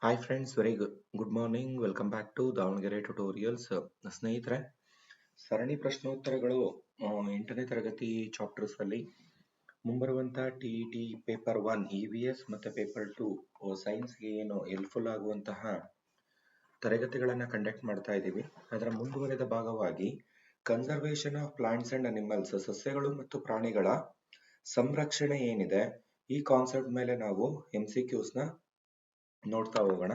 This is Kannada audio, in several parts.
Hi friends, very good morning. Welcome back to Davanagere tutorials. ಸ್ನೇಹಿತರೆ, ಸರಣಿ ಪ್ರಶ್ನೋತ್ತರಗಳು 8ನೇ ತರಗತಿ ಚಾಪ್ಟರ್ಸ್ ಅಲ್ಲಿ ಮುಂಬರುವಂತ ಟಿ ಪೇಪರ್ 1 EVS ಮತ್ತೆ ಪೇಪರ್ 2 ಸೈನ್ಸ್ಗೆ ಏನು ಹೆಲ್ಪ್ಫುಲ್ ಆಗುವಂತಹ ತರಗತಿಗಳನ್ನ ಕಂಡಕ್ಟ್ ಮಾಡ್ತಾ ಇದ್ದೀವಿ. ಅದರ ಮುಂದುವರೆದ ಭಾಗವಾಗಿ conservation of plants and animals, ಸಸ್ಯಗಳು ಮತ್ತು ಪ್ರಾಣಿಗಳ ಸಂರಕ್ಷಣೆ ಏನಿದೆ, ಈ ಕಾನ್ಸೆಪ್ಟ್ ಮೇಲೆ ನಾವು MCQs ನ ನೋಡ್ತಾ ಹೋಗೋಣ.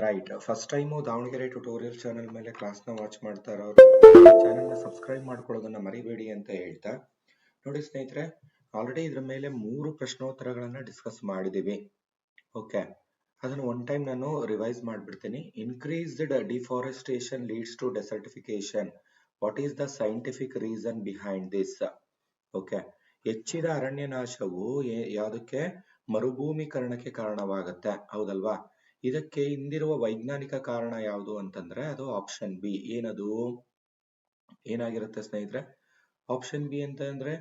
Right, first time Davanagere tutorial channel ಮೇಲೆ ಕ್ಲಾಸ್ನ ವಾಚ್ ಮಾಡ್ತಾ ಇರೋರು ಚಾನೆಲ್ನ ಸಬ್ಸ್ಕ್ರೈಬ್ ಮಾಡ್ಕೊಳ್ಳೋದನ್ನ ಮರಿಬೇಡಿ ಅಂತ ಹೇಳ್ತಾ, ನೋಡಿ ಸ್ನೇಹಿತರೆ, ಆಲ್ರೆಡಿ ಇದ್ರ ಮೇಲೆ 3 ಪ್ರಶ್ನೋತ್ತರಗಳನ್ನ ಡಿಸ್ಕಸ್ ಮಾಡಿದೀವಿ. ಓಕೆ, ಅದನ್ನು ಒನ್ ಟೈಮ್ ನಾನು ರಿವೈಸ್ ಮಾಡ್ಬಿಡ್ತೀನಿ. Increased deforestation leads to desertification. What is the scientific reason behind this? Okay, ಹೆಚ್ಚಿದ ಅರಣ್ಯನಾಶವು ಯಾವುದಕ್ಕೆ? ಮರುಭೂಮೀಕರಣಕ್ಕೆ ಕಾರಣವಾಗುತ್ತೆ, ಹೌದಲ್ವಾ? ಇದಕ್ಕೆ ಹಿಂದಿರುವ ವೈಜ್ಞಾನಿಕ ಕಾರಣ ಯಾವುದು ಅಂತಂದ್ರೆ ಅದು ಆಪ್ಷನ್ ಬಿ. ಏನದು ಏನಾಗಿರುತ್ತೆ ಸ್ನೇಹಿತರೆ? ಆಪ್ಷನ್ ಬಿ ಅಂತ ಅಂದ್ರೆ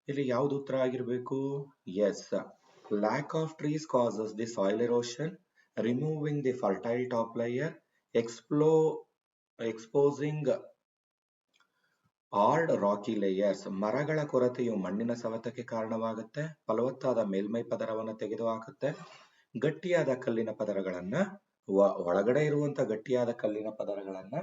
ಇಲ್ಲಿ ಯಾವ್ದು ಉತ್ತರ ಆಗಿರ್ಬೇಕು? Yes, lack of trees causes the soil erosion, removing the fertile top layer, exposing hard rocky layers. ಮರಗಳ ಕೊರತೆಯು ಮಣ್ಣಿನ ಸವೆತಕ್ಕೆ ಕಾರಣವಾಗುತ್ತೆ, ಫಲವತ್ತಾದ ಮೇಲ್ಮೈ ಪದರವನ್ನು ತೆಗೆದುಹಾಕುತ್ತೆ, ಗಟ್ಟಿಯಾದ ಕಲ್ಲಿನ ಪದರಗಳನ್ನ ಒಳಗಡೆ ಇರುವಂತ ಗಟ್ಟಿಯಾದ ಕಲ್ಲಿನ ಪದರಗಳನ್ನ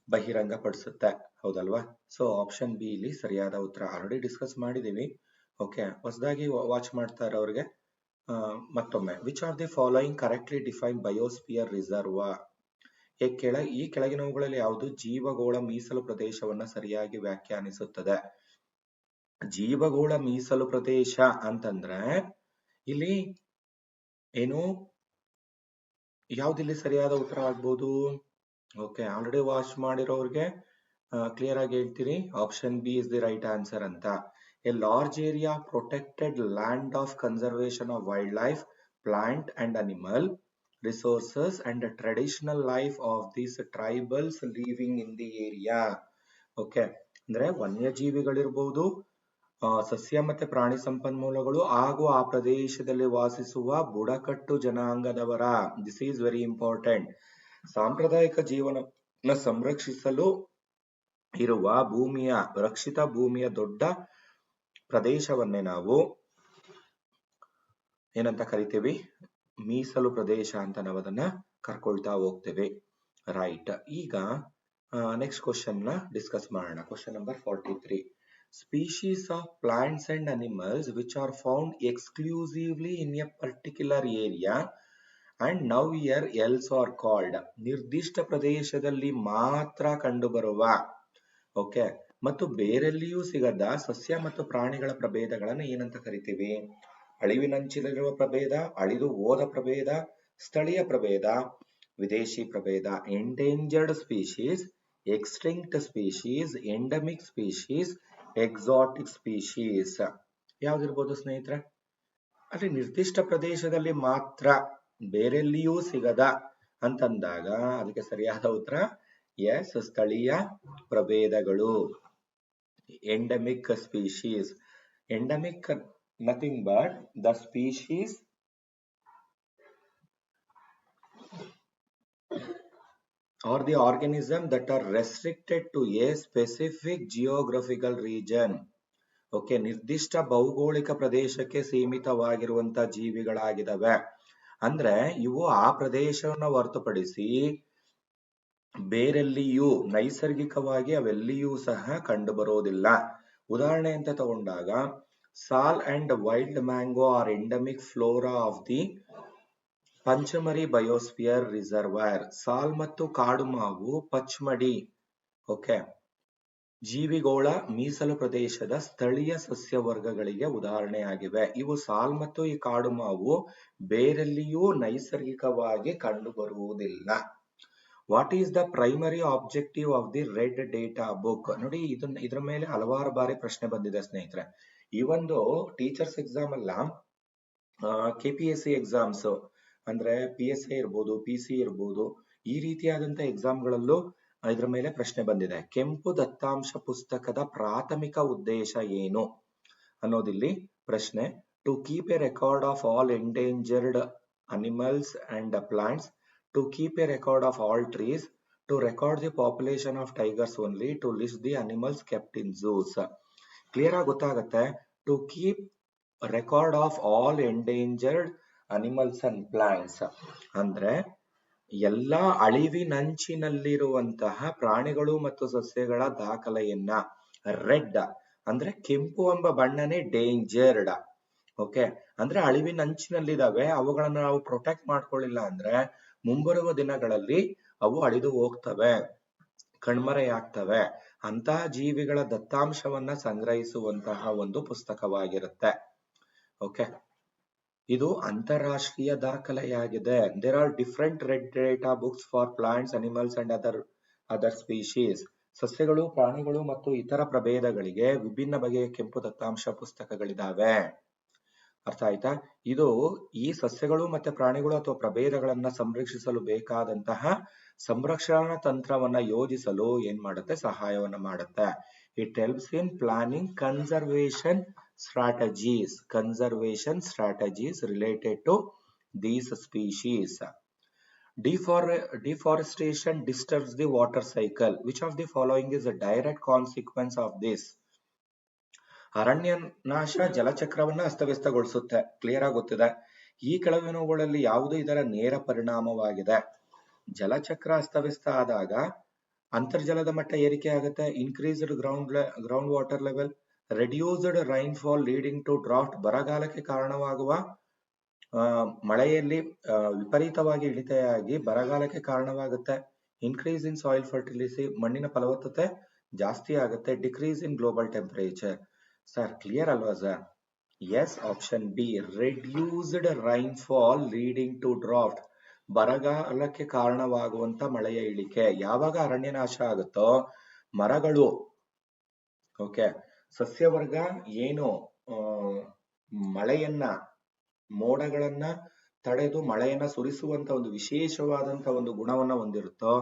ಬಹಿರಂಗಪಡಿಸುತ್ತೆ, ಹೌದಲ್ವಾ? ಸೊ ಆಪ್ಷನ್ ಬಿ ಇಲ್ಲಿ ಸರಿಯಾದ ಉತ್ತರ. ಆಲ್ರೆಡಿ ಡಿಸ್ಕಸ್ ಮಾಡಿದೀವಿ. ಓಕೆ, ಹೊಸದಾಗಿ ವಾಚ್ ಮಾಡ್ತಾ ಇರೋರಿಗೆ ಮತ್ತೊಮ್ಮೆ, which are the following correctly define biosphere reserve? ಈ ಕೆಳಗಿನವುಗಳಲ್ಲಿ ಯಾವುದು ಜೀವಗೋಳ ಮೀಸಲು ಪ್ರದೇಶವನ್ನ ಸರಿಯಾಗಿ ವ್ಯಾಖ್ಯಾನಿಸುತ್ತದೆ? ಜೀವಗೋಳ ಮೀಸಲು ಪ್ರದೇಶ ಅಂತಂದ್ರೆ ಇಲ್ಲಿ ಏನು, ಯಾವ್ದಿಲ್ಲಿ ಸರಿಯಾದ ಉತ್ತರ ಆಗ್ಬೋದು? ಓಕೆ, ಆಲ್ರೆಡಿ ವಾಚ್ ಮಾಡಿರೋರಿಗೆ ಕ್ಲಿಯರ್ ಆಗಿ ಹೇಳ್ತೀರಿ, option B is the right answer ಅಂತ. A large area protected land of conservation of wildlife, plant and animal resources and the traditional life of these tribals living in the area. Okay, ಅಂದ್ರೆ ವನ್ಯಜೀವಿಗಳಿರ್ಬಹುದು, ಸಸ್ಯ ಮತ್ತೆ ಪ್ರಾಣಿ ಸಂಪನ್ಮೂಲಗಳು ಹಾಗೂ ಆ ಪ್ರದೇಶದಲ್ಲಿ ವಾಸಿಸುವ ಬುಡಕಟ್ಟು ಜನಾಂಗದವರ. This is very important. ಸಾಂಪ್ರದಾಯಿಕ ಜೀವನ ಸಂರಕ್ಷಿಸಲು ಇರುವ ಭೂಮಿಯ, ರಕ್ಷಿತ ಭೂಮಿಯ ದೊಡ್ಡ ಪ್ರದೇಶವನ್ನೇ ನಾವು ಏನಂತ ಕರಿತೀವಿ? ಮೀಸಲು ಪ್ರದೇಶ ಅಂತ ನಾವು ಅದನ್ನ ಕರ್ಕೊಳ್ತಾ ಹೋಗ್ತೇವೆ. ರೈಟ್, ಈಗ ನೆಕ್ಸ್ಟ್ ಕ್ವಶನ್ ನ ಡಿಸ್ಕಸ್ ಮಾಡೋಣ. Question number 43. Species of plants and animals which are found exclusively in a particular area and now here else are called. ನಿರ್ದಿಷ್ಟ ಪ್ರದೇಶದಲ್ಲಿ ಮಾತ್ರ ಕಂಡುಬರುವ, ಓಕೆ, ಮತ್ತು ಬೇರೆಲ್ಲಿಯೂ ಸಿಗದ ಸಸ್ಯ ಮತ್ತು ಪ್ರಾಣಿಗಳ ಪ್ರಭೇದಗಳನ್ನು ಏನಂತ ಕರಿತೀವಿ? ಅಳಿವಿನಂಚಿನಲ್ಲಿರುವ ಪ್ರಭೇದ, ಅಳಿದು ಹೋದ ಪ್ರಭೇದ, ಸ್ಥಳೀಯ ಪ್ರಭೇದ, ವಿದೇಶಿ ಪ್ರಭೇದ. Endangered species, extinct species, endemic species, exotic species. ಯಾವ್ದಿರ್ಬೋದು ಸ್ನೇಹಿತರೆ? ಅಲ್ಲಿ ನಿರ್ದಿಷ್ಟ ಪ್ರದೇಶದಲ್ಲಿ ಮಾತ್ರ, ಬೇರೆಲ್ಲಿಯೂ ಸಿಗದ ಅಂತಂದಾಗ ಅದಕ್ಕೆ ಸರಿಯಾದ ಉತ್ತರ ಎಸ್, ಸ್ಥಳೀಯ ಪ್ರಭೇದಗಳು, endemic species. Endemic nothing but the species or the organism that are restricted to a specific geographical region. Okay, ನಿರ್ದಿಷ್ಟ ಭೌಗೋಳಿಕ ಪ್ರದೇಶಕ್ಕೆ ಸೀಮಿತವಾಗಿರುವಂತ ಜೀವಿಗಳಾಗಿದ್ದಾವೆ. ಅಂದ್ರೆ ಇವು ಆ ಪ್ರದೇಶವನ್ನು ಹೊರತುಪಡಿಸಿ ಬೇರೆಲ್ಲಿಯೂ ನೈಸರ್ಗಿಕವಾಗಿ ಅವೆಲ್ಲಿಯೂ ಸಹ ಕಂಡು ಬರೋದಿಲ್ಲ. ಉದಾಹರಣೆ ಅಂತ ತಗೊಂಡಾಗ sal and wild mango are endemic flora of the Pachmarhi biosphere reserve. ಸಾಲ್ ಮತ್ತು ಕಾಡು ಮಾವು ಪಚ್ಮಡಿ, ಓಕೆ, ಜೀವಿಗೋಳ ಮೀಸಲು ಪ್ರದೇಶದ ಸ್ಥಳೀಯ ಸಸ್ಯ ವರ್ಗಗಳಿಗೆ ಉದಾಹರಣೆಯಾಗಿವೆ. ಇವು ಸಾಲ್ ಮತ್ತು ಈ ಕಾಡು ಮಾವು ಬೇರೆಲ್ಲಿಯೂ ನೈಸರ್ಗಿಕವಾಗಿ ಕಂಡು ಬರುವುದಿಲ್ಲ. What is the primary objective of the red data book? ನೋಡಿ, ಇದ್ರ ಮೇಲೆ ಹಲವಾರು ಬಾರಿ ಪ್ರಶ್ನೆ ಬಂದಿದೆ ಸ್ನೇಹಿತರೆ. ಈ ಒಂದು ಟೀಚರ್ಸ್ ಎಕ್ಸಾಮ್ ಅಲ್ಲ, KPSC ಎಕ್ಸಾಮ್ಸ್ ಅಂದ್ರೆ PSI ಇರ್ಬೋದು, PC ಇರ್ಬೋದು, ಈ ರೀತಿಯಾದಂತ ಎಕ್ಸಾಮ್ಗಳಲ್ಲೂ ಇದ್ರ ಮೇಲೆ ಪ್ರಶ್ನೆ ಬಂದಿದೆ. ಕೆಂಪು ದತ್ತಾಂಶ ಪುಸ್ತಕದ ಪ್ರಾಥಮಿಕ ಉದ್ದೇಶ ಏನು ಅನ್ನೋದಿಲ್ಲಿ ಪ್ರಶ್ನೆ. To keep a record of all endangered animals and plants, to keep a record of all trees, to record the population of tigers only, to list the animals kept in zoos. Clear ಆಗಿ ಗೊತ್ತಾಗುತ್ತೆ. To keep record of all endangered animals and plants ಅಂದ್ರೆ ಎಲ್ಲಾ ಅಳಿವಿನಂಚಿನಲ್ಲಿರುವಂತಹ ಪ್ರಾಣಿಗಳು ಮತ್ತು ಸಸ್ಯಗಳ ದಾಖಲೆಯನ್ನ. ರೆಡ್ ಅಂದ್ರೆ ಕೆಂಪು ಎಂಬ ಬಣ್ಣನೇ ಡೇಂಜರ್ಡ್. ಓಕೆ, ಅಂದ್ರೆ ಅಳಿವಿನಂಚಿನಲ್ಲಿದ್ದಾವೆ, ಅವುಗಳನ್ನ ನಾವು ಪ್ರೊಟೆಕ್ಟ್ ಮಾಡ್ಕೊಳ್ಳಿಲ್ಲ ಅಂದ್ರೆ ಮುಂಬರುವ ದಿನಗಳಲ್ಲಿ ಅವು ಅಳಿದು ಹೋಗ್ತವೆ, ಕಣ್ಮರೆಯಾಗ್ತವೆ. ಅಂತಹ ಜೀವಿಗಳ ದತ್ತಾಂಶವನ್ನ ಸಂಗ್ರಹಿಸುವಂತಹ ಒಂದು ಪುಸ್ತಕವಾಗಿರುತ್ತೆ. ಓಕೆ, ಇದು ಅಂತಾರಾಷ್ಟ್ರೀಯ ದಾಖಲೆಯಾಗಿದೆ. There are different red data books for plants, animals and other species. ಸಸ್ಯಗಳು, ಪ್ರಾಣಿಗಳು ಮತ್ತು ಇತರ ಪ್ರಭೇದಗಳಿಗೆ ವಿಭಿನ್ನ ಬಗೆಯ ಕೆಂಪು ದತ್ತಾಂಶ ಪುಸ್ತಕಗಳಿದಾವೆ. ಅರ್ಥ ಆಯ್ತಾ? ಇದು ಈ ಸಸ್ಯಗಳು ಮತ್ತೆ ಪ್ರಾಣಿಗಳು ಅಥವಾ ಪ್ರಭೇದಗಳನ್ನ ಸಂರಕ್ಷಿಸಲು ಬೇಕಾದಂತಹ ಸಂರಕ್ಷಣಾ ತಂತ್ರವನ್ನ ಯೋಜಿಸಲು ಏನ್ ಮಾಡುತ್ತೆ, ಸಹಾಯವನ್ನ ಮಾಡುತ್ತೆ. It helps in planning conservation strategies related to these species. Deforestation disturbs the water cycle. Which of the following is a direct consequence of this? ಅರಣ್ಯ ನಾಶ ಜಲಚಕ್ರವನ್ನ ಅಸ್ತವ್ಯಸ್ತಗೊಳಿಸುತ್ತೆ. ಕ್ಲಿಯರ್ ಆಗಿ ಗೊತ್ತಿದೆ. ಈ ಕೆಳಗಿನವುಗಳಲ್ಲಿ ಯಾವುದು ಇದರ ನೇರ ಪರಿಣಾಮವಾಗಿದೆ? ಜಲಚಕ್ರ ಅಸ್ತವ್ಯಸ್ತ ಆದಾಗ ಅಂತರ್ಜಲದ ಮಟ್ಟ ಏರಿಕೆ ಆಗುತ್ತೆ. Increased ground water level, reduced rainfall leading to drought, ಬರಗಾಲಕ್ಕೆ ಕಾರಣವಾಗುವ ಮಳೆಯಲ್ಲಿ ವಿಪರೀತವಾಗಿ ಇಳಿಕೆಯಾಗಿ ಬರಗಾಲಕ್ಕೆ ಕಾರಣವಾಗುತ್ತೆ. ಇನ್ಕ್ರೀಸ್ ಇನ್ ಸಾಯಿಲ್ ಫರ್ಟಿಲಿಟಿ, ಮಣ್ಣಿನ ಫಲವತ್ತತೆ ಜಾಸ್ತಿ ಆಗುತ್ತೆ. Decrease in global temperature. Sir clear ಅಲ್ವಾ sir? Yes, option B, reduced rainfall leading to drought, ಬರಗಾಲಕ್ಕೆ ಕಾರಣವಾಗುವಂತ ಮಳೆಯ ಇಳಿಕೆ. ಯಾವಾಗ ಅರಣ್ಯ ನಾಶ ಆಗುತ್ತೋ ಮರಗಳು, ಓಕೆ, ಸಸ್ಯವರ್ಗ ಏನು ಮಳೆಯನ್ನ, ಮೋಡಗಳನ್ನ ತಡೆದು ಮಳೆಯನ್ನ ಸುರಿಸುವಂತ ಒಂದು ವಿಶೇಷವಾದಂತ ಒಂದು ಗುಣವನ್ನ ಹೊಂದಿರುತ್ತೋ,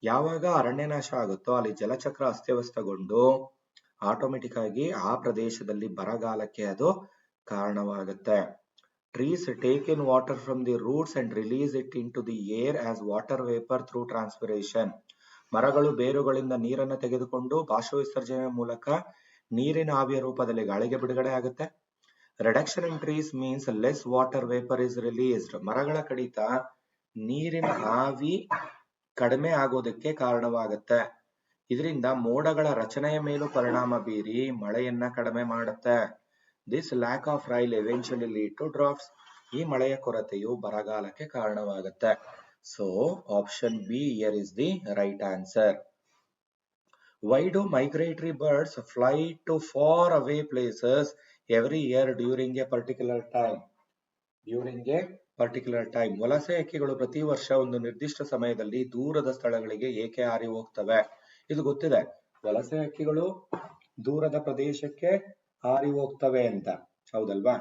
ಯಾವಾಗ ಅರಣ್ಯ ನಾಶ ಆಗುತ್ತೋ ಅಲ್ಲಿ ಜಲಚಕ್ರ ಅಸ್ತವ್ಯಸ್ತಗೊಂಡು ಆಟೋಮೆಟಿಕ್ ಆಗಿ ಆ ಪ್ರದೇಶದಲ್ಲಿ ಬರಗಾಲಕ್ಕೆ ಅದು ಕಾರಣವಾಗುತ್ತೆ. Trees take in water from the roots and release it into the air as water vapour through transpiration. ಮರಗಳು ಬೇರುಗಳಿಂದ ನೀರನ್ನು ತೆಗೆದುಕೊಂಡು ಬಾಷ್ಪ ವಿಸರ್ಜನೆ ಮೂಲಕ ನೀರಿನ ಆವಿಯ ರೂಪದಲ್ಲಿ ಗಾಳಿಗೆ ಬಿಡುಗಡೆ ಆಗುತ್ತೆ. Reduction in trees means less water vapour is released. ಮರಗಳ ಕಡಿತ ನೀರಿನ ಆವಿ ಕಡಿಮೆ ಆಗೋದಕ್ಕೆ ಕಾರಣವಾಗುತ್ತೆ. ಇದರಿಂದ ಮೋಡಗಳ ರಚನೆಯ ಮೇಲೂ ಪರಿಣಾಮ ಬೀರಿ ಮಳೆಯನ್ನ ಕಡಿಮೆ ಮಾಡುತ್ತೆ. This lack of rain eventually lead to droughts. ಈ ಮಳೆಯ ಕೊರತೆಯು ಬರಗಾಲಕ್ಕೆ ಕಾರಣವಾಗುತ್ತೆ. So option B here is the right answer. Why do migratory birds fly to far away places every year during a particular time? ವಲಸೆ ಹಕ್ಕಿಗಳು ಪ್ರತಿ ವರ್ಷ ಒಂದು ನಿರ್ದಿಷ್ಟ ಸಮಯದಲ್ಲಿ ದೂರದ ಸ್ಥಳಗಳಿಗೆ ಏಕೆ ಹಾರಿ ಹೋಗ್ತವೆ? ಇದು ಗೊತ್ತಿದೆ, ವಲಸೆ ಹಕ್ಕಿಗಳು ದೂರದ ಪ್ರದೇಶಕ್ಕೆ ಹಾರಿ ಹೋಗ್ತವೆ ಅಂತ, ಹೌದಲ್ವಾ?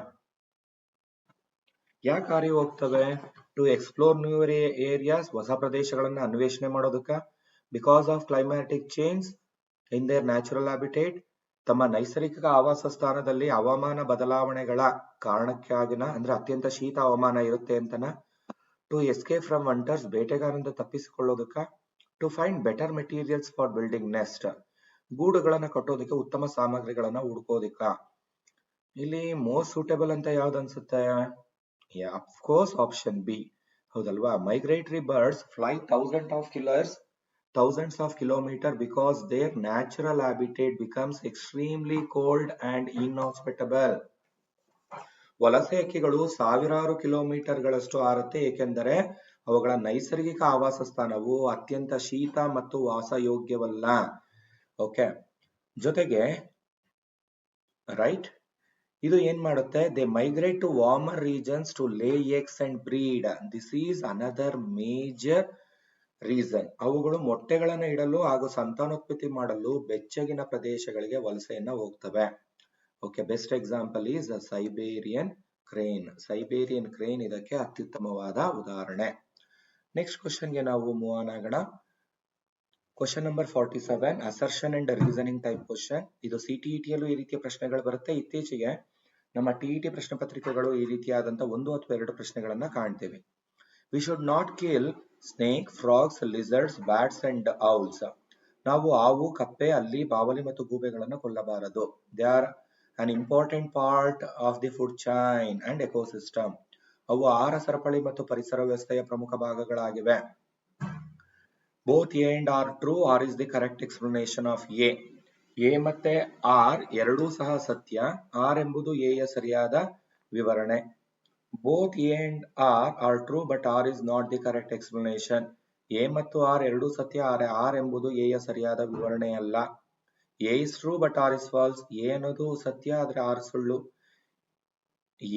ಯಾಕೆ ಹಾರಿ ಹೋಗ್ತವೆ? ಟು ಎಕ್ಸ್ಪ್ಲೋರ್ ನ್ಯೂ ಏರಿಯಾಸ್, ಹೊಸ ಪ್ರದೇಶಗಳನ್ನ ಅನ್ವೇಷಣೆ ಮಾಡೋದಕ್ಕ. Because of climatic change in their natural habitat, ತಮ್ಮ ನೈಸರ್ಗಿಕ ಆವಾಸ ಸ್ಥಾನದಲ್ಲಿ ಹವಾಮಾನ ಬದಲಾವಣೆಗಳ ಕಾರಣಕ್ಕಾಗಿನ, ಅಂದ್ರೆ ಅತ್ಯಂತ ಶೀತ ಹವಾಮಾನ ಇರುತ್ತೆ ಅಂತನ. ಟು ಎಸ್ಕೇಪ್ ಫ್ರಮ್ ವಂಟರ್ಸ್, ಬೇಟೆಗಾರರಿಂದ ತಪ್ಪಿಸಿಕೊಳ್ಳೋದಕ್ಕ. To find better materials for building nest, ಗೂಡುಗಳನ್ನ ಕಟ್ಟೋದಕ್ಕೆ ಉತ್ತಮ ಸಾಮಗ್ರಿಗಳನ್ನ ಹುಡ್ಕೋದಿಕ್ಕ. ಇಲ್ಲಿ ಮೋಸ್ಟ್ ಸೂಟೇಬಲ್ ಅಂತ ಯಾವ್ದು ಅನ್ಸುತ್ತೆ? ಆಫ್ ಕೋರ್ಸ್ ಆಪ್ಷನ್ ಬಿ, ಹೌದಲ್ವಾ? Migratory birds fly thousands of kilometers because their natural habitat becomes extremely cold and inhospitable. ವಲಸೆ ಹಕ್ಕಿಗಳು ಸಾವಿರಾರು ಕಿಲೋಮೀಟರ್ಗಳಷ್ಟು ಹಾರುತ್ತೆ, ಏಕೆಂದರೆ ಅವುಗಳ ನೈಸರ್ಗಿಕ ಆವಾಸ ಸ್ಥಾನವು ಅತ್ಯಂತ ಶೀತ ಮತ್ತು ವಾಸಯೋಗ್ಯವಲ್ಲ. ಓಕೆ, ಜೊತೆಗೆ ರೈಟ್, ಇದು ಏನ್ ಮಾಡುತ್ತೆ? They migrate to warmer regions to lay eggs and breed. This is another major reason. ಅವುಗಳು ಮೊಟ್ಟೆಗಳನ್ನು ಇಡಲು ಹಾಗೂ ಸಂತಾನೋತ್ಪತ್ತಿ ಮಾಡಲು ಬೆಚ್ಚಗಿನ ಪ್ರದೇಶಗಳಿಗೆ ವಲಸೆಯನ್ನ ಹೋಗ್ತವೆ. Okay, best example is Siberian crane ಇದಕ್ಕೆ ಅತ್ಯುತ್ತಮವಾದ ಉದಾಹರಣೆ. ನೆಕ್ಸ್ಟ್ ಕ್ವಶನ್ಗೆ ನಾವು ಮೂವ್ ಆನ್ ಆಗೋಣ. Question number 47, assertion and reasoning type question. ಇದು CTET ಯಲ್ಲೂ ಈ ರೀತಿಯ ಪ್ರಶ್ನೆಗಳು ಬರುತ್ತೆ. ಇತ್ತೀಚೆಗೆ ನಮ್ಮ ಟಿಇಟಿ ಪ್ರಶ್ನೆ ಪತ್ರಿಕೆಗಳು ಈ ರೀತಿಯಾದಂತ 1 ಅಥವಾ 2 ಪ್ರಶ್ನೆಗಳನ್ನ ಕಾಣ್ತೇವೆ. We should not kill snake, frogs, lizards, bats and owls. ನಾವು ಹಾವು, ಕಪ್ಪೆ, ಹಲ್ಲಿ, ಬಾವಲಿ ಮತ್ತು ಗೂಬೆಗಳನ್ನು ಕೊಲ್ಲಬಾರದು. They are an important part of the food chain and ecosystem. ಅವು ಆಹಾರ ಸರಪಳಿ ಮತ್ತು ಪರಿಸರ ವ್ಯವಸ್ಥೆಯ ಪ್ರಮುಖ ಭಾಗಗಳಾಗಿವೆ. Both A and R true. R is the correct explanation of A. A ಮತ್ತೆ ಆರ್ ಎರಡೂ ಸಹ ಸತ್ಯ. ಆರ್ ಎಂಬುದು ಎ ಯ ಸರಿಯಾದ ವಿವರಣೆ. Both A and R true but R is not the correct explanation. A ಮತ್ತು ಆರ್ ಎರಡೂ ಸತ್ಯ, ಆದರೆ ಆರ್ ಎಂಬುದು ಎ ಯ ಸರಿಯಾದ ವಿವರಣೆಯಲ್ಲ. A is true but R is false. A ಅನ್ನೋದು ಸತ್ಯ ಆದರೆ ಆರ್ ಸುಳ್ಳು.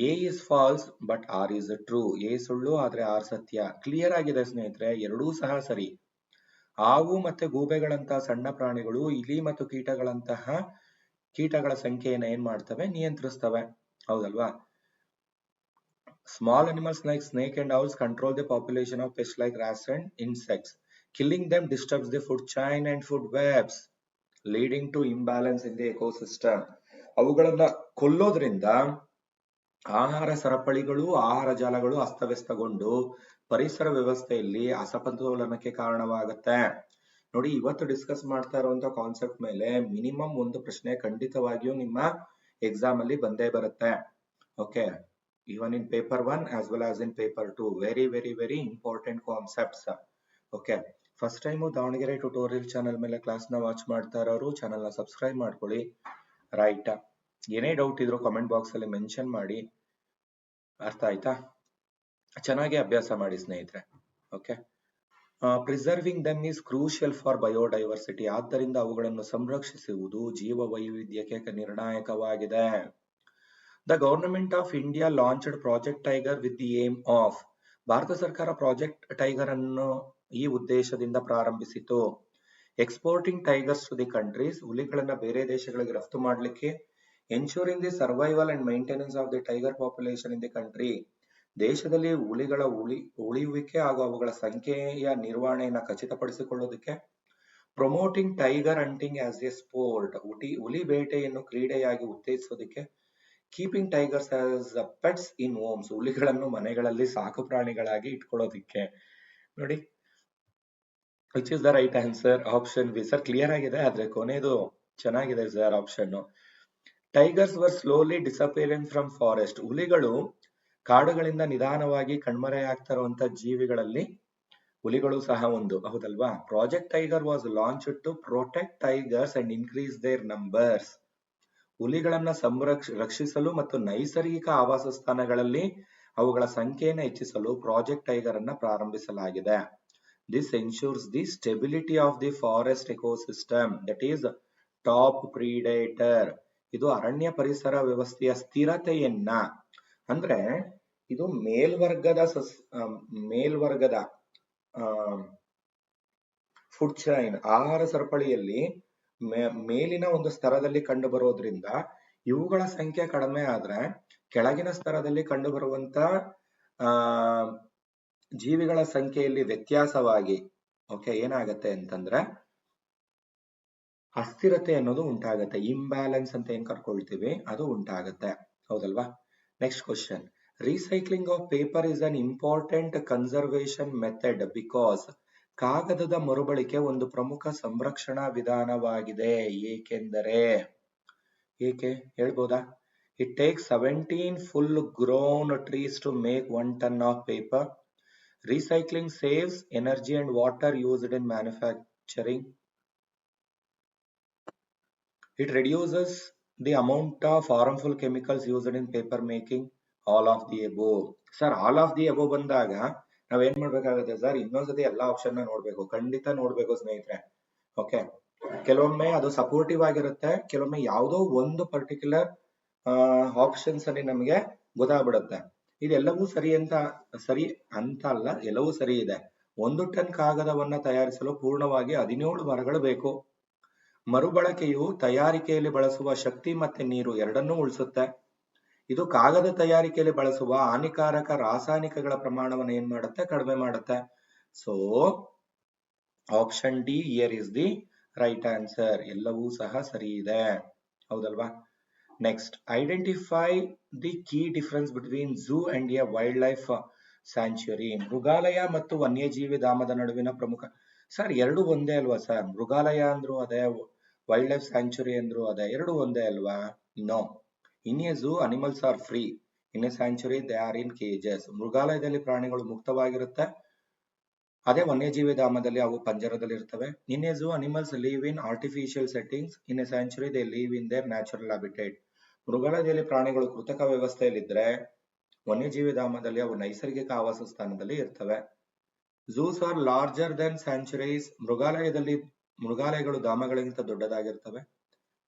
A is false but R is true. A ಸುಳ್ಳು ಆದರೆ ಆರ್ ಸತ್ಯ. ಕ್ಲಿಯರ್ ಆಗಿದೆ ಸ್ನೇಹಿತರೆ, ಎರಡೂ ಸಹ ಸರಿ. ಹಾವು ಮತ್ತೆ ಗೂಬೆಗಳಂತಹ ಸಣ್ಣ ಪ್ರಾಣಿಗಳು ಇಲಿ ಮತ್ತು ಕೀಟಗಳ ಸಂಖ್ಯೆಯನ್ನು ಏನ್ ಮಾಡ್ತವೆ, ನಿಯಂತ್ರಿಸ್ತವೆ. ಹೌದಲ್ವಾ? Small animals like snake and owls control the population of pests like rats and insects. Killing them disturbs the food chain and food webs, leading to imbalance in the ecosystem. ಅವುಗಳನ್ನ ಕೊಲ್ಲೋದ್ರಿಂದ ಆಹಾರ ಸರಪಳಿಗಳು, ಆಹಾರ ಜಾಲಗಳು ಅಸ್ತವ್ಯಸ್ತಗೊಂಡು ಪರಿಸರ ವ್ಯವಸ್ಥೆಯಲ್ಲಿ ಅಸಮತೋಲನಕ್ಕೆ ಕಾರಣವಾಗುತ್ತೆ. ನೋಡಿ, ಇವತ್ತು ಡಿಸ್ಕಸ್ ಮಾಡ್ತಾ ಇರುವಂತ ಕಾನ್ಸೆಪ್ಟ್ ಮೇಲೆ ಮಿನಿಮಮ್ ಒಂದು ಪ್ರಶ್ನೆ ಖಂಡಿತವಾಗಿಯೂ ನಿಮ್ಮ ಎಕ್ಸಾಮ್ ಅಲ್ಲಿ ಬಂದೇ ಬರುತ್ತೆ. Okay, even in paper 1 as well as in paper 2. very important concepts. Okay, first time Davanagere tutorial channel ಮೇಲೆ ಕ್ಲಾಸ್ ನ ವಾಚ್ ಮಾಡ್ತಾ ಇರೋರು ಚಾನಲ್ ನ ಸಬ್ಸ್ಕ್ರೈಬ್ ಮಾಡ್ಕೊಳ್ಳಿ. ರೈಟ್, ಏನೇ ಡೌಟ್ ಇದ್ರು ಕಮೆಂಟ್ ಬಾಕ್ಸ್ ಅಲ್ಲಿ ಮೆನ್ಷನ್ ಮಾಡಿ. ಅರ್ಥ ಆಯ್ತಾ? ಚೆನ್ನಾಗಿ ಅಭ್ಯಾಸ ಮಾಡಿ ಸ್ನೇಹಿತರೆ. Okay, preserving dum is crucial for biodiversity. ಆದ್ದರಿಂದ ಅವುಗಳನ್ನು ಸಂರಕ್ಷಿಸುವುದು ಜೀವ ವೈವಿಧ್ಯಕ್ಕೆ ನಿರ್ಣಾಯಕವಾಗಿದೆ. The Government of India launched Project Tiger with the aim of. Bharat ಸರ್ಕಾರ ಪ್ರಾಜೆಕ್ಟ್ ಟೈಗರ್ ಅನ್ನು ಈ ಉದ್ದೇಶದಿಂದ ಪ್ರಾರಂಭಿಸಿತು. Exporting tigers to the countries. ಹುಲಿಗಳನ್ನ ಬೇರೆ ದೇಶಗಳಿಗೆ ರಫ್ತು ಮಾಡಲಿಕ್ಕೆ. Ensuring the survival and maintenance of the tiger population in the country. ದೇಶದಲ್ಲಿ ಹುಲಿಗಳ ಉಳಿಯುವಿಕೆ ಹಾಗೂ ಅವುಗಳ ಸಂಖ್ಯೆಯ ನಿರ್ವಹಣೆಯನ್ನು ಖಚಿತಪಡಿಸಿಕೊಳ್ಳುವುದಕ್ಕೆ. Promoting tiger hunting as a sport. ಹುಲಿ ಬೇಟೆಯನ್ನು ಕ್ರೀಡೆಯಾಗಿ ಉತ್ತೇಜಿಸೋದಕ್ಕೆ. Keeping tigers as pets in homes. ಹುಲಿಗಳನ್ನು ಮನೆಗಳಲ್ಲಿ ಸಾಕು ಪ್ರಾಣಿಗಳಾಗಿ ಇಟ್ಕೊಳ್ಳೋದಿಕ್ಕೆ. ನೋಡಿ, which is the right answer? Option B. Sir clear ಆಗಿದೆ, ಆದ್ರೆ ಕೊನೆದು ಚೆನ್ನಾಗಿದೆ sir option. Tigers var slowly disappearing from forest. ಹುಲಿಗಳು ಕಾಡುಗಳಿಂದ ನಿಧಾನವಾಗಿ ಕಣ್ಮರೆಯಾಗ್ತಾ ಇರುವಂತ ಜೀವಿಗಳಲ್ಲಿ ಹುಲಿಗಳು ಸಹ ಒಂದು. ಹೌದಲ್ವಾ? Project tiger was launched to protect tigers and increase their numbers. ಹುಲಿಗಳನ್ನ ರಕ್ಷಿಸಲು ಮತ್ತು ನೈಸರ್ಗಿಕ ಆವಾಸ ಸ್ಥಾನಗಳಲ್ಲಿ ಅವುಗಳ ಸಂಖ್ಯೆಯನ್ನು ಹೆಚ್ಚಿಸಲು ಪ್ರಾಜೆಕ್ಟ್ ಟೈಗರ್ ಅನ್ನ ಪ್ರಾರಂಭಿಸಲಾಗಿದೆ. This ensures the stability of the forest ecosystem, that is top predator. ಇದು ಅರಣ್ಯ ಪರಿಸರ ವ್ಯವಸ್ಥೆಯ ಸ್ಥಿರತೆಯನ್ನ, ಅಂದ್ರೆ ಇದು ಮೇಲ್ವರ್ಗದ ಫುಡ್ ಚೈನ್, ಆಹಾರ ಸರಪಳಿಯಲ್ಲಿ ಮೇಲಿನ ಒಂದು ಸ್ತರದಲ್ಲಿ ಕಂಡು ಬರೋದ್ರಿಂದ ಇವುಗಳ ಸಂಖ್ಯೆ ಕಡಿಮೆ ಆದ್ರೆ ಕೆಳಗಿನ ಸ್ತರದಲ್ಲಿ ಕಂಡು ಬರುವಂತ ಜೀವಿಗಳ ಸಂಖ್ಯೆಯಲ್ಲಿ ವ್ಯತ್ಯಾಸವಾಗಿ ಓಕೆ ಏನಾಗತ್ತೆ ಅಂತಂದ್ರೆ ಅಸ್ಥಿರತೆ ಅನ್ನೋದು ಉಂಟಾಗತ್ತೆ. ಇಂಬ್ಯಾಲೆನ್ಸ್ ಅಂತ ಏನ್ ಕರ್ಕೊಳ್ತೀವಿ ಅದು ಉಂಟಾಗತ್ತೆ. ಹೌದಲ್ವಾ? Next question. Recycling of paper is an important conservation method because. ಕಾಗದದ ಮರುಬಳಕೆ ಒಂದು ಪ್ರಮುಖ ಸಂರಕ್ಷಣಾ ವಿಧಾನವಾಗಿದೆ. ಏಕೆಂದರೆ, ಏಕೆ ಹೇಳ್ಬೋದಾ? It takes 17 full grown trees to make 1 ton of paper. Recycling saves energy and water used in manufacturing. It reduces the amount of harmful chemicals used in paper making. All of the above. Sir all of the above ಬಂದಾಗ ನಾವೇನ್ ಮಾಡ್ಬೇಕಾಗುತ್ತೆ ಸರ್? ಇನ್ನೊಂದ್ಸತಿ ಎಲ್ಲಾ ಆಪ್ಷನ್ ನೋಡ್ಬೇಕು, ಖಂಡಿತ ನೋಡ್ಬೇಕು ಸ್ನೇಹಿತರೆ. ಓಕೆ, ಕೆಲವೊಮ್ಮೆ ಅದು ಸಪೋರ್ಟಿವ್ ಆಗಿರುತ್ತೆ, ಕೆಲವೊಮ್ಮೆ ಯಾವುದೋ ಒಂದು ಪರ್ಟಿಕ್ಯುಲರ್ ಆಪ್ಷನ್ಸ್ ಅಲ್ಲಿ ನಮಗೆ ಗೊತ್ತಾಗ್ಬಿಡುತ್ತೆ. ಇದೆಲ್ಲವೂ ಸರಿ ಅಂತ ಅಲ್ಲ, ಎಲ್ಲವೂ ಸರಿ ಇದೆ. 1 ಟನ್ ಕಾಗದವನ್ನ ತಯಾರಿಸಲು ಪೂರ್ಣವಾಗಿ 17 ಮರಗಳು ಬೇಕು. ಮರುಬಳಕೆಯು ತಯಾರಿಕೆಯಲ್ಲಿ ಬಳಸುವ ಶಕ್ತಿ ಮತ್ತೆ ನೀರು ಎರಡನ್ನೂ ಉಳಿಸುತ್ತೆ. ಇದು ಕಾಗದ ತಯಾರಿಕೆಯಲ್ಲಿ ಬಳಸುವ ಹಾನಿಕಾರಕ ರಾಸಾಯನಿಕಗಳ ಪ್ರಮಾಣವನ್ನು ಏನ್ ಮಾಡುತ್ತೆ? ಕಡಿಮೆ ಮಾಡುತ್ತೆ. So option D here is the right answer. ಎಲ್ಲವೂ ಸಹ ಸರಿ ಇದೆ. ಹೌದಲ್ವಾ? Next, identify the key difference between zoo and A wild ಲೈಫ್ ಸ್ಯಾಂಚುರಿ. ಮೃಗಾಲಯ ಮತ್ತು ವನ್ಯಜೀವಿ ಧಾಮದ ನಡುವಿನ ಪ್ರಮುಖ. ಸರ್ ಎರಡು ಒಂದೇ ಅಲ್ವಾ ಸರ್? ಮೃಗಾಲಯ ಅಂದ್ರು ಅದೇ, ವೈಲ್ಡ್ ಲೈಫ್ ಸ್ಯಾಂಚುರಿ ಅಂದ್ರು ಅದೇ, ಎರಡು ಒಂದೇ ಅಲ್ವಾ? No. In a zoo animals are free, in a sanctuary they are in cages. ಮೃಗಾಲಯದಲ್ಲಿ ಪ್ರಾಣಿಗಳು ಮುಕ್ತವಾಗಿರುತ್ತೆ, ಅದೇ ವನ್ಯಜೀವಿ ಧಾಮದಲ್ಲಿ ಅವು ಪಂಜರದಲ್ಲಿ ಇರ್ತವೆ. In a zoo animals live in artificial settings, in a sanctuary they live in their natural habitat. ಮೃಗಾಲಯದಲ್ಲಿ ಪ್ರಾಣಿಗಳು ಕೃತಕ ವ್ಯವಸ್ಥೆಯಲ್ಲಿದ್ರೆ, ವನ್ಯಜೀವಿ ಧಾಮದಲ್ಲಿ ಅವು ನೈಸರ್ಗಿಕ ಆವಾಸ ಸ್ಥಾನದಲ್ಲಿ ಇರ್ತವೆ. Zoos are larger than sanctuaries. ಮೃಗಾಲಯಗಳು ಧಾಮಗಳಿಗಿಂತ ದೊಡ್ಡದಾಗಿರ್ತವೆ.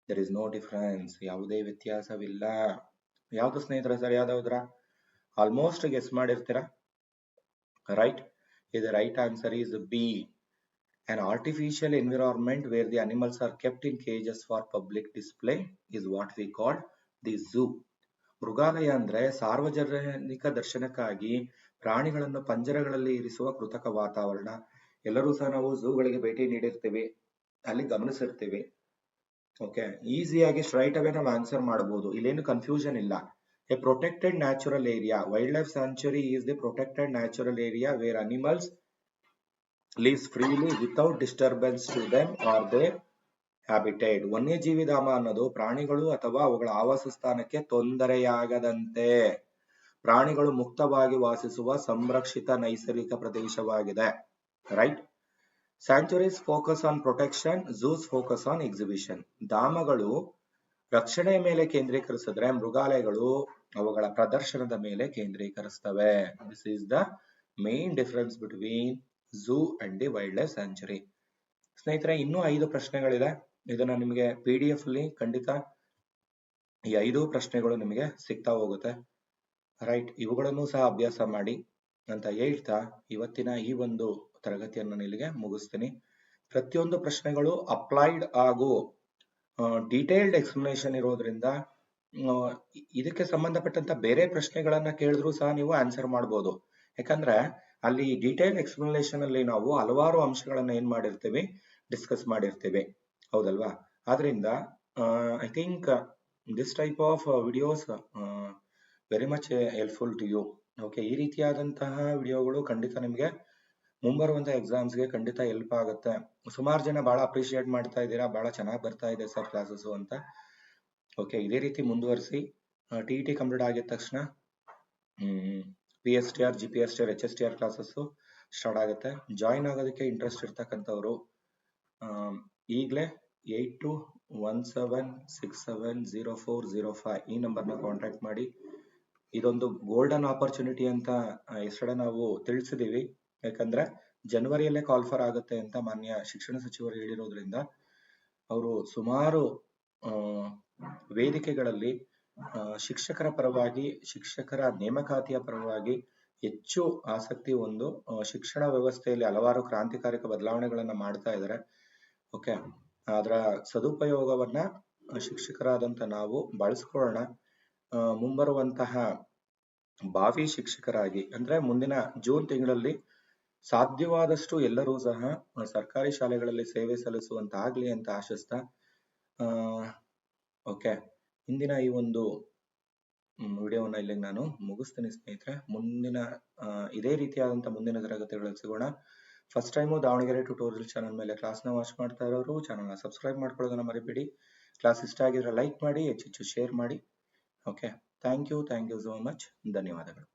ದರ್ ಇಸ್ ನೋ ಡಿಫರೆನ್ಸ್, ಯಾವುದೇ ವ್ಯತ್ಯಾಸವಿಲ್ಲ. ಯಾವ್ದು ಸ್ನೇಹಿತರೆ ಸರ್? ಯಾವ್ದಾದ್ರ ಆಲ್ಮೋಸ್ಟ್ ಗೆಸ್ ಮಾಡಿರ್ತೀರಾ, right? The right answer is B. An artificial environment where the animals are kept in cages for public display is what we call the zoo. ಮೃಗಾಲಯ ಅಂದ್ರೆ ಸಾರ್ವಜನಿಕ ದರ್ಶನಕ್ಕಾಗಿ ಪ್ರಾಣಿಗಳನ್ನು ಪಂಜರಗಳಲ್ಲಿ ಇರಿಸುವ ಕೃತಕ ವಾತಾವರಣ. ಎಲ್ಲರೂ ಸಹ ನಾವು ಝೂಗಳಿಗೆ ಭೇಟಿ ನೀಡಿರ್ತೀವಿ, ಅಲ್ಲಿ ಗಮನಿಸಿರ್ತೀವಿ. ಓಕೆ, ಈಸಿಯಾಗಿ ಸ್ಟ್ರೈಟ್ ಅವೇ ನಾವು ಆನ್ಸರ್ ಮಾಡಬಹುದು, ಇಲ್ಲೇನು ಕನ್ಫ್ಯೂಷನ್ ಇಲ್ಲ. A protected natural area. Wildlife sanctuary is the protected natural area where animals live freely without disturbance to them or their habitat. ವನ್ಯಜೀವಿ ಧಾಮ ಅನ್ನೋದು ಪ್ರಾಣಿಗಳು ಅಥವಾ ಅವುಗಳ ಆವಾಸ ಸ್ಥಾನಕ್ಕೆ ತೊಂದರೆಯಾಗದಂತೆ ಪ್ರಾಣಿಗಳು ಮುಕ್ತವಾಗಿ ವಾಸಿಸುವ ಸಂರಕ್ಷಿತ ನೈಸರ್ಗಿಕ ಪ್ರದೇಶವಾಗಿದೆ. Right? Sanctuaries focus on protection, zoos focus on exhibition. ಧಾಮಗಳು ರಕ್ಷಣೆಯ ಮೇಲೆ ಕೇಂದ್ರೀಕರಿಸಿದ್ರೆ, ಮೃಗಾಲಯಗಳು ಅವುಗಳ ಪ್ರದರ್ಶನದ ಮೇಲೆ ಕೇಂದ್ರೀಕರಿಸ್ತವೆ. This is the main difference between zoo and the wildlife ಲೈಫ್ ಸ್ಯಾಂಚುರಿ. ಸ್ನೇಹಿತರೆ, ಇನ್ನೂ 5 ಪ್ರಶ್ನೆಗಳಿದೆ. ಇದನ್ನ ನಿಮಗೆ PDF ಅಲ್ಲಿ ಖಂಡಿತ ಈ 5 ಪ್ರಶ್ನೆಗಳು ನಿಮಗೆ ಸಿಗ್ತಾ ಹೋಗುತ್ತೆ. ರೈಟ್? ಇವುಗಳನ್ನು ಸಹ ಅಭ್ಯಾಸ ಮಾಡಿ ಅಂತ ಹೇಳ್ತಾ ಇವತ್ತಿನ ಈ ಒಂದು ತರಗತಿಯನ್ನು ಇಲ್ಲಿಗೆ ಮುಗಿಸ್ತೀನಿ. ಪ್ರತಿಯೊಂದು ಪ್ರಶ್ನೆಗಳು ಅಪ್ಲೈಡ್ ಹಾಗೂ ಡೀಟೇಲ್ಡ್ ಎಕ್ಸ್ಪ್ಲನೇಷನ್ ಇರೋದ್ರಿಂದ ಇದಕ್ಕೆ ಸಂಬಂಧಪಟ್ಟಂತ ಬೇರೆ ಪ್ರಶ್ನೆಗಳನ್ನ ಕೇಳಿದ್ರು ಸಹ ನೀವು ಆನ್ಸರ್ ಮಾಡಬಹುದು. ಯಾಕಂದ್ರೆ ಅಲ್ಲಿ ಡೀಟೇಲ್ ಎಕ್ಸ್ಪ್ಲನೇಷನ್ ಅಲ್ಲಿ ನಾವು ಹಲವಾರು ಅಂಶಗಳನ್ನ ಏನ್ ಮಾಡಿರ್ತೀವಿ, ಡಿಸ್ಕಸ್ ಮಾಡಿರ್ತೀವಿ, ಹೌದಲ್ವಾ? ಆದ್ರಿಂದ I think this type of videos very much helpful to you. Okay, ಈ ರೀತಿಯಾದಂತಹ ವಿಡಿಯೋಗಳು ಖಂಡಿತ ನಿಮ್ಗೆ ಮುಂಬರುವಂತಹ ಎಕ್ಸಾಮ್ಸ್ಗೆ ಖಂಡಿತ ಹೆಲ್ಪ್ ಆಗುತ್ತೆ. ಸುಮಾರು ಜನ ಬಹಳ ಅಪ್ರಿಶಿಯೇಟ್ ಮಾಡ್ತಾ ಇದ್ದೀರಾ, ಬಹಳ ಚೆನ್ನಾಗಿ ಬರ್ತಾ ಇದೆ ಸರ್ ಕ್ಲಾಸಸ್ ಅಂತ. ಓಕೆ, ಇದೇ ರೀತಿ ಮುಂದುವರಿಸಿ. TET ಕಂಪ್ಲೀಟ್ ಆಗಿದ ತಕ್ಷಣ PSTR, GPSTR, HSTR classes start ಆಗುತ್ತೆ. ಜಾಯಿನ್ ಆಗೋದಕ್ಕೆ ಇಂಟ್ರೆಸ್ಟ್ ಇರ್ತಕ್ಕಂಥವ್ರು ಈಗಲೇ 8217670405 ಈ ನಂಬರ್ನ ಕಾಂಟ್ಯಾಕ್ಟ್ ಮಾಡಿ. ಇದೊಂದು ಗೋಲ್ಡನ್ ಆಪರ್ಚುನಿಟಿ ಅಂತ ಎಸ್ಟರ್ಡೇ ನಾವು ತಿಳಿಸಿದೀವಿ. ಯಾಕಂದ್ರೆ ಜನವರಿಯಲ್ಲೇ ಕಾಲ್ಫರ್ ಆಗುತ್ತೆ ಅಂತ ಮಾನ್ಯ ಶಿಕ್ಷಣ ಸಚಿವರು ಹೇಳಿರೋದ್ರಿಂದ ಅವರು ಸುಮಾರು ವೇದಿಕೆಗಳಲ್ಲಿ ಶಿಕ್ಷಕರ ಪರವಾಗಿ, ಶಿಕ್ಷಕರ ನೇಮಕಾತಿಯ ಪರವಾಗಿ ಹೆಚ್ಚು ಆಸಕ್ತಿ ಒಂದು ಶಿಕ್ಷಣ ವ್ಯವಸ್ಥೆಯಲ್ಲಿ ಹಲವಾರು ಕ್ರಾಂತಿಕಾರಕ ಬದಲಾವಣೆಗಳನ್ನ ಮಾಡ್ತಾ ಇದ್ದಾರೆ. ಓಕೆ, ಅದರ ಸದುಪಯೋಗವನ್ನ ಶಿಕ್ಷಕರಾದಂತ ನಾವು ಬಳಸ್ಕೊಳ್ಳೋಣ. ಮುಂಬರುವಂತಹ ಭಾವಿ ಶಿಕ್ಷಕರಾಗಿ, ಅಂದ್ರೆ ಮುಂದಿನ ಜೂನ್ ತಿಂಗಳಲ್ಲಿ ಸಾಧ್ಯವಾದಷ್ಟು ಎಲ್ಲರೂ ಸಹ ಸರ್ಕಾರಿ ಶಾಲೆಗಳಲ್ಲಿ ಸೇವೆ ಸಲ್ಲಿಸುವಂತಾಗ್ಲಿ ಅಂತ ಆಶಿಸ್ತಾ ಓಕೆ, ಇಂದಿನ ಈ ಒಂದು ವಿಡಿಯೋವನ್ನ ಇಲ್ಲಿ ನಾನು ಮುಗಿಸ್ತೀನಿ ಸ್ನೇಹಿತರೆ. ಮುಂದಿನ ಇದೇ ರೀತಿಯಾದಂತ ಮುಂದಿನ ತರಗತಿಗಳಲ್ಲಿ ಸಿಗೋಣ. First time Davanagere tutorial channel ಮೇಲೆ ಕ್ಲಾಸ್ನ ವಾಚ್ ಮಾಡ್ತಾ ಇರೋರು ಚಾನಲ್ನ ಸಬ್ಸ್ಕ್ರೈಬ್ ಮಾಡ್ಕೊಳ್ಳೋದನ್ನ ಮರಿಬೇಡಿ. ಕ್ಲಾಸ್ ಇಷ್ಟ ಆಗಿದ್ರೆ ಲೈಕ್ ಮಾಡಿ, ಹೆಚ್ಚೆಚ್ಚು ಶೇರ್ ಮಾಡಿ. Okay, thank you so much. ಧನ್ಯವಾದಗಳು.